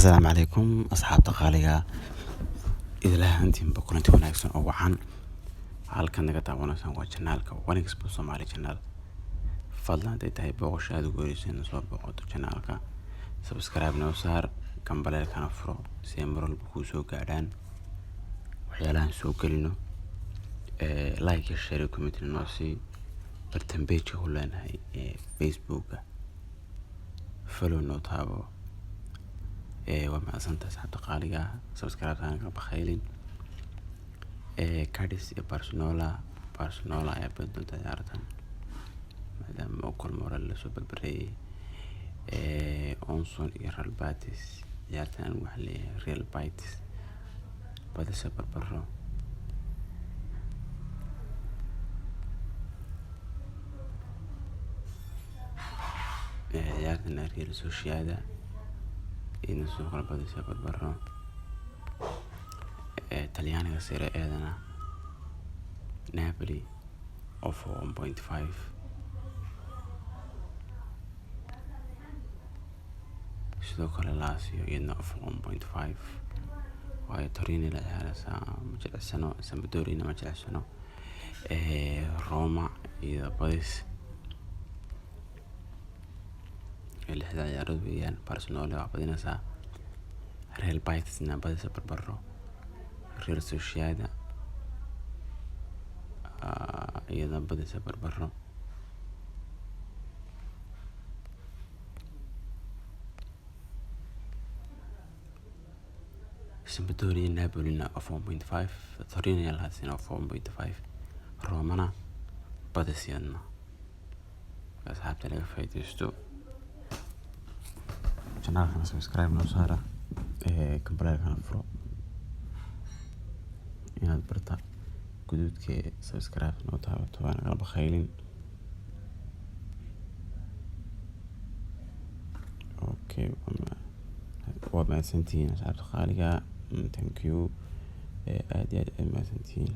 السلام عليكم أصحاب تقاليga idlaha intiin boqolanti wanaagsan oo waxaan halkan naga taabanaysan waa channelka 1xbet Somali channel fadlan haday tahay booqashaada ugu horeysa soo booqato channelka subscribe noo saar kambalelkana furo si ay mar walba kuu soo gaadhaan waxyaalahan soo gelino like iyo share comment noo sii bartan page ku leenahay Facebook follow noo taabo وما أصنت أصحاب تقاليga subscribe تانك بخيلين كاديس برشلونة يا بدون تجارتهم مادام أكل مرة اللي سو بالبري أنصن إيرال باتيس جارتان وحلي ريال بايتس بدأ سبر برا جارتنا ريال سوشيادا إن السوق بدأ سبر برا طلياني غسيرة إيدنا نابولي of 1.5 sidoo kale Lazio iyadna of 1.5 waayo Torino la ciyaaraysa majlisano Sampdoria majlisano Roma iyo Paris lixda ciyaarood weeyaan Barcelona waa badinaysa Real Betis na badisa barbaro Real Sociedad iyada badisa barbaro Sampdoria Napoli na of 1.5 Torino Lazio of 1.5 Romana badisiyadna asxaabta laga faa'iideysto channelka subscribe noo saara kambalelkana furo inaad barta guduudka subscribe noo taabato waan naga bakhaylin okay waa mahadsantihiin asxaabta qaaliga thank you aad iyo aad mahadsantihiin